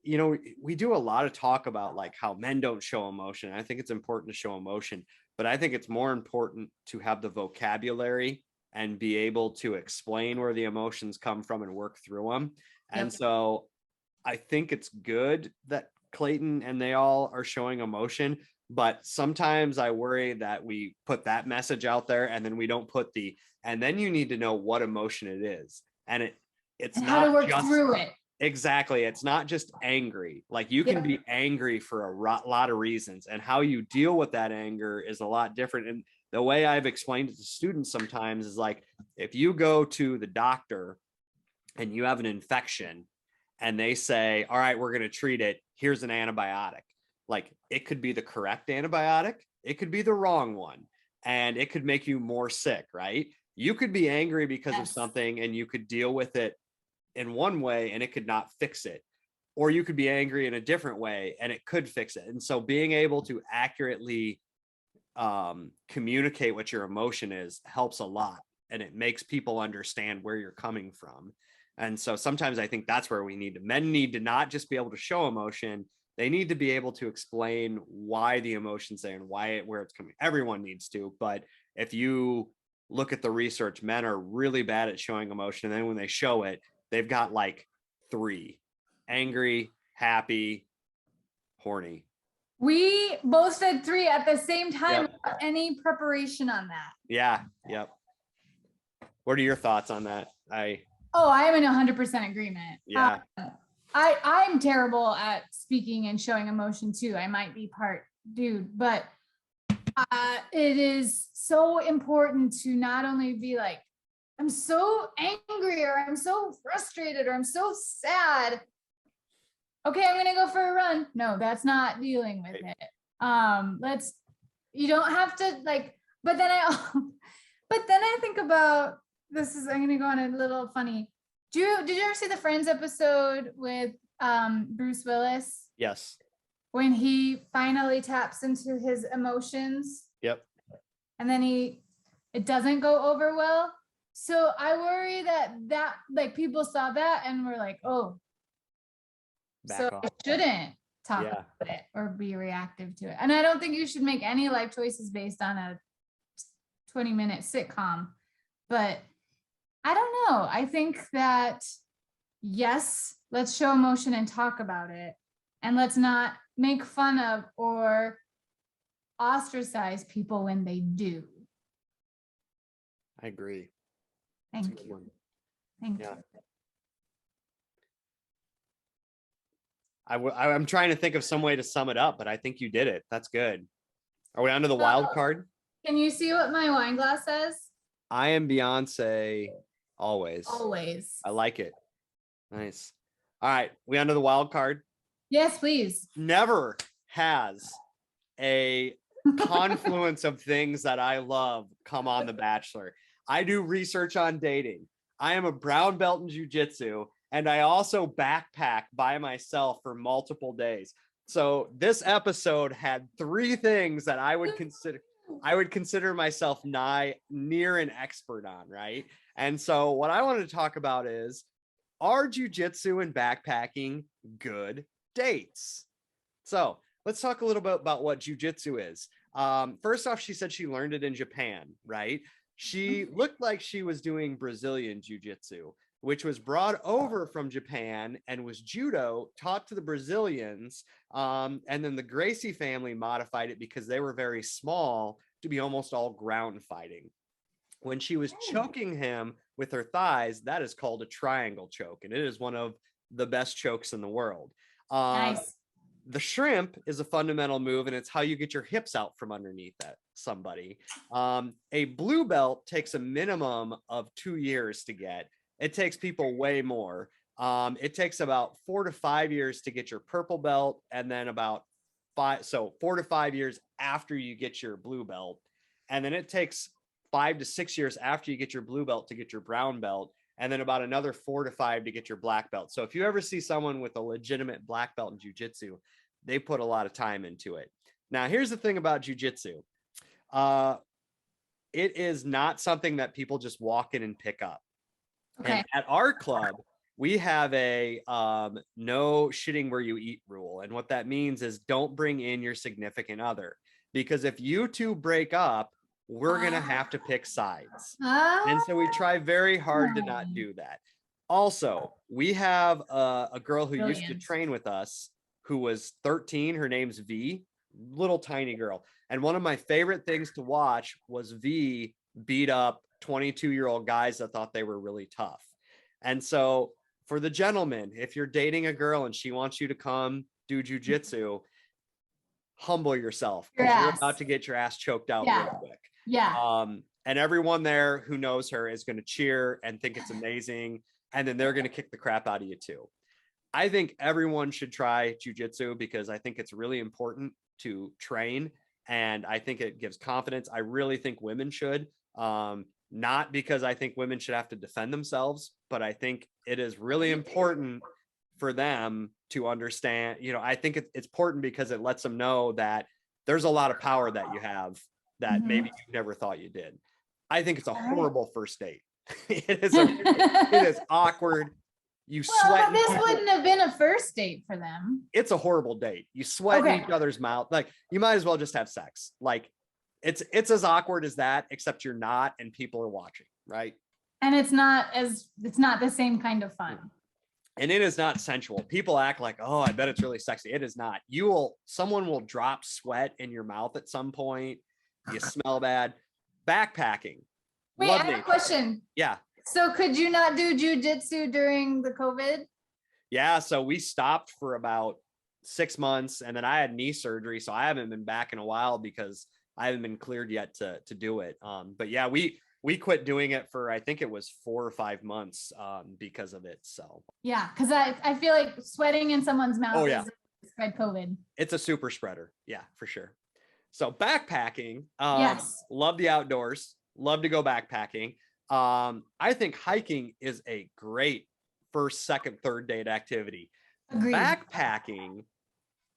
we do a lot of talk about like how men don't show emotion. I think it's important to show emotion, but I think it's more important to have the vocabulary and be able to explain where the emotions come from and work through them. And so I think it's good that Clayton and they all are showing emotion, but sometimes I worry that we put that message out there and then we don't put and then you need to know what emotion it is. And it's and not how to work through it. Exactly. It's not just angry. Like you can be angry for a lot of reasons, and how you deal with that anger is a lot different. And the way I've explained it to students sometimes is like, if you go to the doctor and you have an infection and they say, all right, we're going to treat it. Here's an antibiotic. Like it could be the correct antibiotic. It could be the wrong one. And it could make you more sick, right? You could be angry because of something and you could deal with it in one way and it could not fix it. Or you could be angry in a different way and it could fix it. And so being able to accurately communicate what your emotion is helps a lot. And it makes people understand where you're coming from. And so sometimes I think that's where men need to not just be able to show emotion. They need to be able to explain why the emotion's there and where it's coming. Everyone needs to, but if you look at the research, men are really bad at showing emotion. And then when they show it, they've got like 3: angry, happy, horny. We both said 3 at the same time without any preparation on that. Yeah. Yep. What are your thoughts on that? I am in 100% agreement. Yeah. I'm terrible at speaking and showing emotion too. I might be part dude, but it is so important to not only be like, I'm so angry or I'm so frustrated or I'm so sad. Okay, I'm gonna go for a run. No, that's not dealing with it. You don't have to like, but then I think about this is, I'm gonna go on a little funny. Did you ever see the Friends episode with Bruce Willis? Yes. When he finally taps into his emotions. Yep. And then it doesn't go over well. So I worry that like people saw that and were like, oh, so I shouldn't talk about it or be reactive to it. And I don't think you should make any life choices based on a 20-minute sitcom. But I don't know. I think that, yes, let's show emotion and talk about it. And let's not make fun of or ostracize people when they do. I agree. Thank you. Thank you. I'm trying to think of some way to sum it up, but I think you did it. That's good. Are we on to the wild card? Can you see what my wine glass says? I am Beyonce always. Always. I like it. Nice. All right. We on to the wild card? Yes, please. Never has a confluence of things that I love come on The Bachelor. I do research on dating. I am a brown belt in jiu-jitsu, and I also backpack by myself for multiple days. So this episode had 3 things that I would consider myself near an expert on, right? And so what I wanted to talk about is, are jiu-jitsu and backpacking good dates? So let's talk a little bit about what jiu-jitsu is. First off, she said she learned it in Japan, right? She looked like she was doing Brazilian jiu-jitsu, which was brought over from Japan and was judo taught to the Brazilians. And then the Gracie family modified it because they were very small to be almost all ground fighting. When she was choking him with her thighs, that is called a triangle choke. And it is one of the best chokes in the world. Nice. The shrimp is a fundamental move, and it's how you get your hips out from underneath somebody. A blue belt takes a minimum of 2 years to get. It takes people way more. It takes about 4 to 5 years to get your purple belt, and then about so 4 to 5 years after you get your blue belt. And then it takes 5 to 6 years after you get your blue belt to get your brown belt. And then about another 4 to 5 to get your black belt. So if you ever see someone with a legitimate black belt in jiu-jitsu, they put a lot of time into it. Now, here's the thing about jiu-jitsu. It is not something that people just walk in and pick up. Okay. And at our club, we have a no shitting where you eat rule. And what that means is don't bring in your significant other, because if you two break up, we're going to have to pick sides. And so we try very hard to not do that. Also, we have a girl who used to train with us who was 13. Her name's V, little tiny girl. And one of my favorite things to watch was V beat up 22-year-old guys that thought they were really tough. And so for the gentleman, if you're dating a girl and she wants you to come do jujitsu, humble yourself, because you're about to get your ass choked out real quick. Yeah. And everyone there who knows her is going to cheer and think it's amazing. And then they're going to kick the crap out of you too. I think everyone should try jujitsu because I think it's really important to train. And I think it gives confidence. I really think women should. Not because I think women should have to defend themselves, but I think it is really important for them to understand. You know, I think it's important because it lets them know that there's a lot of power that you have that maybe you never thought you did. I think it's a horrible first date. It is awkward. You sweat. But this wouldn't have been a first date for them. It's a horrible date. You sweat in each other's mouth. Like, you might as well just have sex. Like, it's as awkward as that, except you're not, and people are watching, right? And it's not the same kind of fun. And it is not sensual. People act like, oh, I bet it's really sexy. It is not. Someone will drop sweat in your mouth at some point. You smell bad. Backpacking. Wait, I have a question. Yeah. So could you not do jujitsu during the COVID? Yeah. So we stopped for about 6 months, and then I had knee surgery. So I haven't been back in a while because I haven't been cleared yet to do it. But yeah, we quit doing it for, I think it was 4 or 5 months because of it. So yeah, because I feel like sweating in someone's mouth is spread COVID. It's a super spreader. Yeah, for sure. So backpacking, yes. Love the outdoors, love to go backpacking. I think hiking is a great first, second, third date activity. Agreed. Backpacking,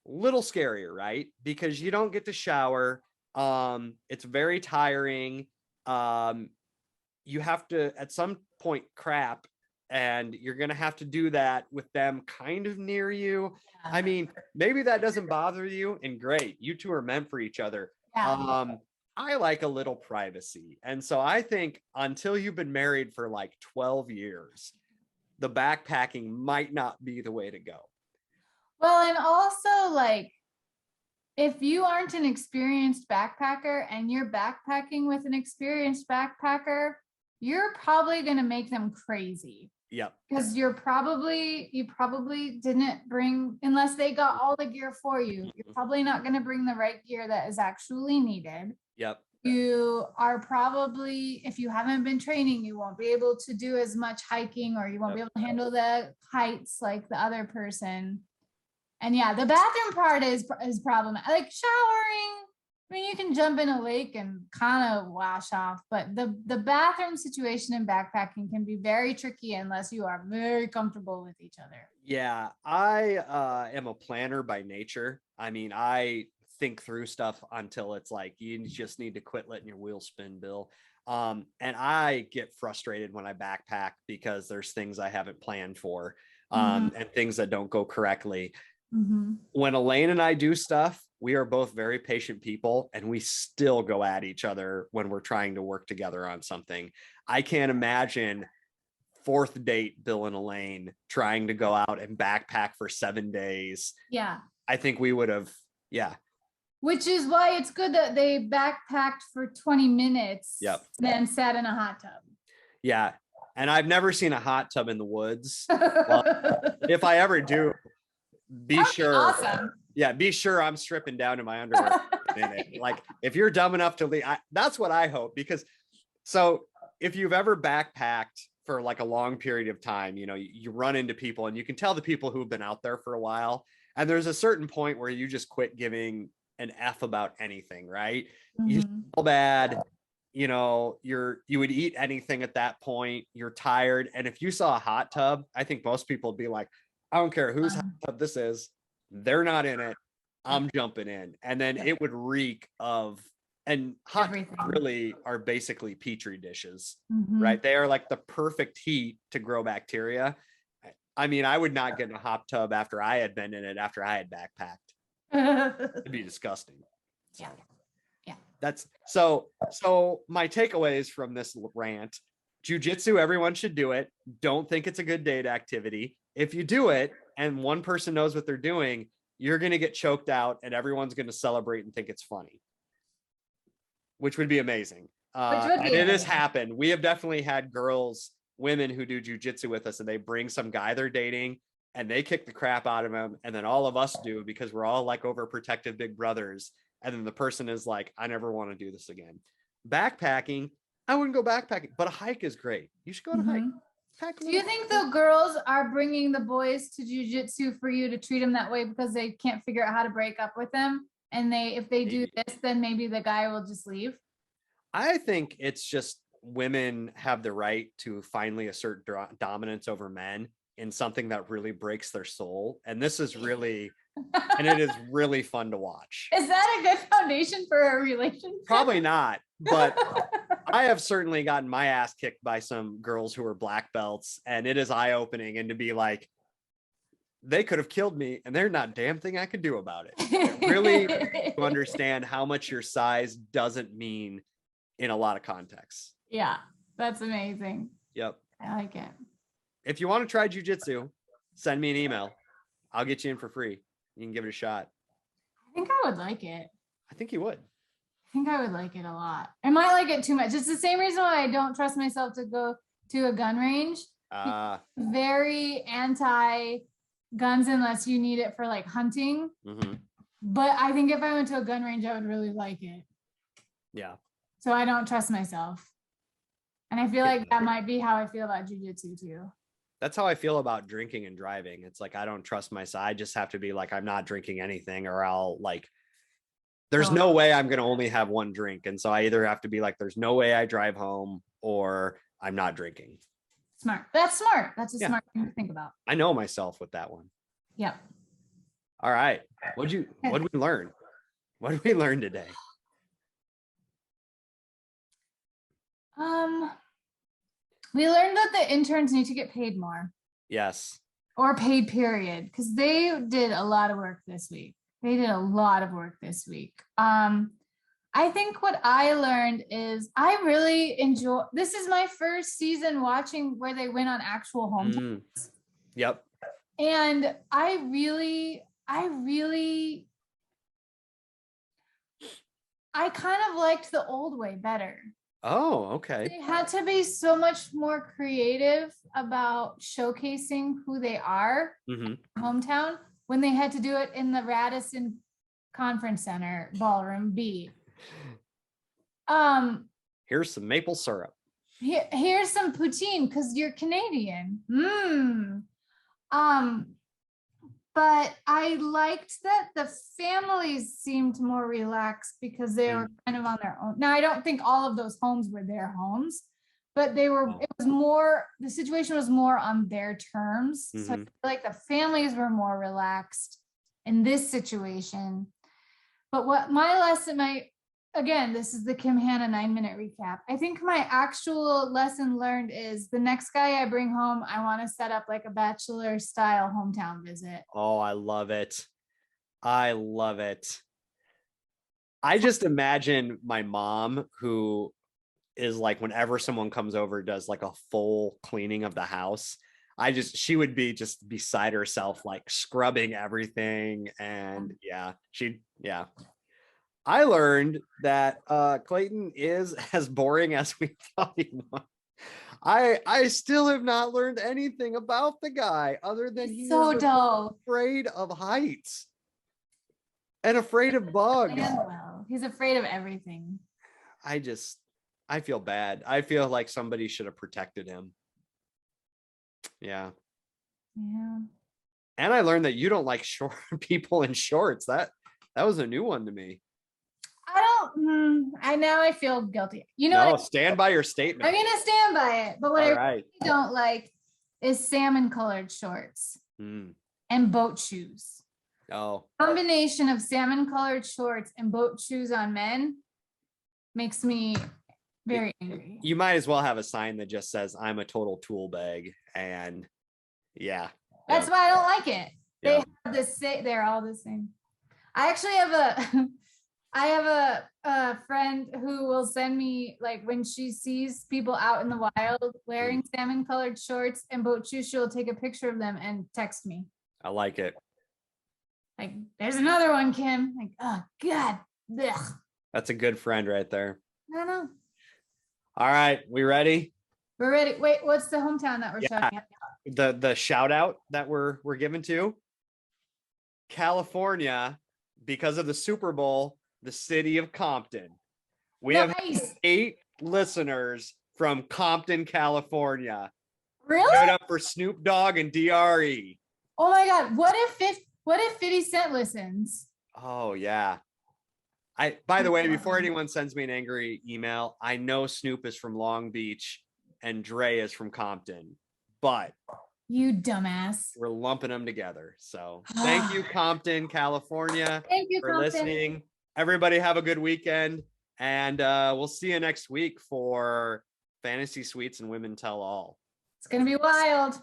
little scarier, right? Because you don't get to shower. It's very tiring. You have to at some point crap, and you're going to have to do that with them kind of near you. Yeah. I mean, maybe that doesn't bother you, and great. You two are meant for each other. Yeah. I like a little privacy. And so I think until you've been married for like 12 years, the backpacking might not be the way to go. Well, and also, like, if you aren't an experienced backpacker and you're backpacking with an experienced backpacker, you're probably going to make them crazy. Yep. Because you probably didn't bring, unless they got all the gear for you, you're probably not going to bring the right gear that is actually needed. Yep. You are probably, if you haven't been training, you won't be able to do as much hiking, or you won't be able to handle the heights like the other person. And yeah, the bathroom part is problematic. Like showering, I mean, you can jump in a lake and kind of wash off, but the bathroom situation in backpacking can be very tricky unless you are very comfortable with each other. Yeah, I am a planner by nature. I mean, I think through stuff until it's like, you just need to quit letting your wheels spin, Bill. And I get frustrated when I backpack because there's things I haven't planned for, and things that don't go correctly. Mm-hmm. When Elaine and I do stuff, we are both very patient people, and we still go at each other when we're trying to work together on something. I can't imagine fourth date Bill and Elaine trying to go out and backpack for 7 days. Yeah. I think we would have, yeah. Which is why it's good that they backpacked for 20 minutes, then sat in a hot tub. Yeah. And I've never seen a hot tub in the woods. Well, if I ever do, be sure. Awesome. Yeah, be sure I'm stripping down to my underwear in it. Like, if you're dumb enough to leave, that's what I hope. Because so if you've ever backpacked for like a long period of time, you know, you run into people, and you can tell the people who've been out there for a while, And there's a certain point where you just quit giving an F about anything, right? You feel bad, you know, you would eat anything at that point. You're tired. And if you saw a hot tub, I think most people would be like, I don't care whose hot tub this is. They're not in it. I'm jumping in. And then it would reek of, and hot tubs really are basically petri dishes, right? They are like the perfect heat to grow bacteria. I mean, I would not get in a hot tub after I had been in it, after I had backpacked. It'd be disgusting. So, yeah. That's so my takeaways from this rant: jiu-jitsu, everyone should do it. Don't think it's a good date activity. If you do it and one person knows what they're doing, you're going to get choked out and everyone's going to celebrate and think it's funny, which would be amazing. And it has happened. We have definitely had women who do jiu-jitsu with us, and they bring some guy they're dating and they kick the crap out of him. And then all of us do, because we're all like overprotective big brothers. And then the person is like, I never want to do this again. Backpacking, I wouldn't go backpacking, but a hike is great. You should go on a hike. Do you think the girls are bringing the boys to jiu-jitsu for you to treat them that way because they can't figure out how to break up with them? And if they do this, then maybe the guy will just leave? I think it's just women have the right to finally assert dominance over men in something that really breaks their soul. And this is really, and it is really fun to watch. Is that a good foundation for a relationship? Probably not, but I have certainly gotten my ass kicked by some girls who are black belts, and it is eye-opening. And to be like, they could have killed me and there's not a damn thing I could do about it. Really to understand how much your size doesn't mean in a lot of contexts. Yeah, that's amazing. Yep. I like it. If you want to try jiu-jitsu, send me an email. I'll get you in for free. You can give it a shot. I think I would like it. I think you would. I think I would like it a lot. I might like it too much. It's the same reason why I don't trust myself to go to a gun range. Very anti guns unless you need it for like hunting. But I think if I went to a gun range, I would really like it. Yeah. So I don't trust myself. And I feel like that might be how I feel about jiu-jitsu too. That's how I feel about drinking and driving. It's like, I don't trust myself. I just have to be like, I'm not drinking anything, or I'll like, there's no way I'm going to only have one drink. And so I either have to be like, there's no way I drive home, or I'm not drinking. Smart. That's smart. That's a smart thing to think about. I know myself with that one. Yep. All right. What did we learn? What did we learn today? We learned that the interns need to get paid more. Yes. Or paid, period, because they did a lot of work this week. They did a lot of work this week. I think what I learned is I really enjoy, this is my first season watching where they went on actual hometowns. Yep. And I kind of liked the old way better. Oh, okay. They had to be so much more creative about showcasing who they are in hometown when they had to do it in the Radisson Conference Center Ballroom B. Here's some maple syrup. Here's some poutine because you're Canadian. But I liked that the families seemed more relaxed because they were kind of on their own. Now, I don't think all of those homes were their homes, but they were, it was more, the situation was more on their terms. So I feel like the families were more relaxed in this situation. But what my lesson, again, this is the Kim Hanna 9-minute recap. I think my actual lesson learned is the next guy I bring home, I want to set up like a bachelor style hometown visit. Oh, I love it. I love it. I just imagine my mom, who is like, whenever someone comes over, does like a full cleaning of the house. She would be just beside herself, like scrubbing everything. And yeah. I learned that Clayton is as boring as we thought he was. I still have not learned anything about the guy other than he's so dull, afraid of heights and afraid of bugs. Well, he's afraid of everything. I feel bad. I feel like somebody should have protected him. Yeah. And I learned that you don't like short people in shorts. That was a new one to me. I feel guilty. Stand by your statement. I'm gonna stand by it. But what really don't like is salmon colored shorts and boat shoes. Oh, Combination of salmon colored shorts and boat shoes on men makes me very angry. You might as well have a sign that just says "I'm a total tool bag," and that's why I don't like it. They Yeah. have this. They're all the same. I actually have a friend who will send me, like, when she sees people out in the wild wearing salmon colored shorts and boat shoes, she'll take a picture of them and text me. I like it. Like, there's another one, Kim. Like, oh God. Ugh. That's a good friend right there. I don't know. All right, we ready? We're ready. Wait, what's the hometown that we're shouting at? The shout out that we're given to California, because of the Super Bowl, the city of Compton. We have 8 listeners from Compton, California. Really? Shout out for Snoop Dogg and DRE. Oh my God. What if 50 Cent listens? Oh yeah. By the way, before anyone sends me an angry email, I know Snoop is from Long Beach and Dre is from Compton, but you dumbass. we're lumping them together. So thank you, Compton, California, Thank you for Compton. listening. Everybody have a good weekend, and we'll see you next week for Fantasy Suites and Women Tell All. It's gonna be wild.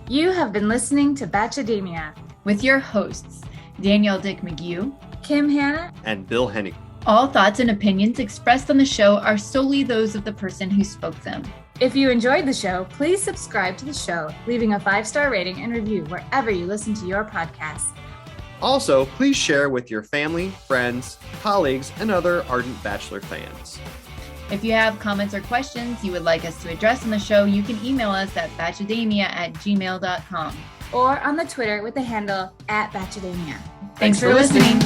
You have been listening to Batchademia with your hosts, Danielle Dick McGew, Kim Hanna, And Bill Hennig. All thoughts and opinions expressed on the show are solely those of the person who spoke them. If you enjoyed the show, please subscribe to the show, leaving a 5-star rating and review wherever you listen to your podcasts. Also, please share with your family, friends, colleagues, and other ardent Bachelor fans. If you have comments or questions you would like us to address on the show, you can email us at batchademia@gmail.com. Or on the Twitter with the handle @Batchademia. Thanks for listening.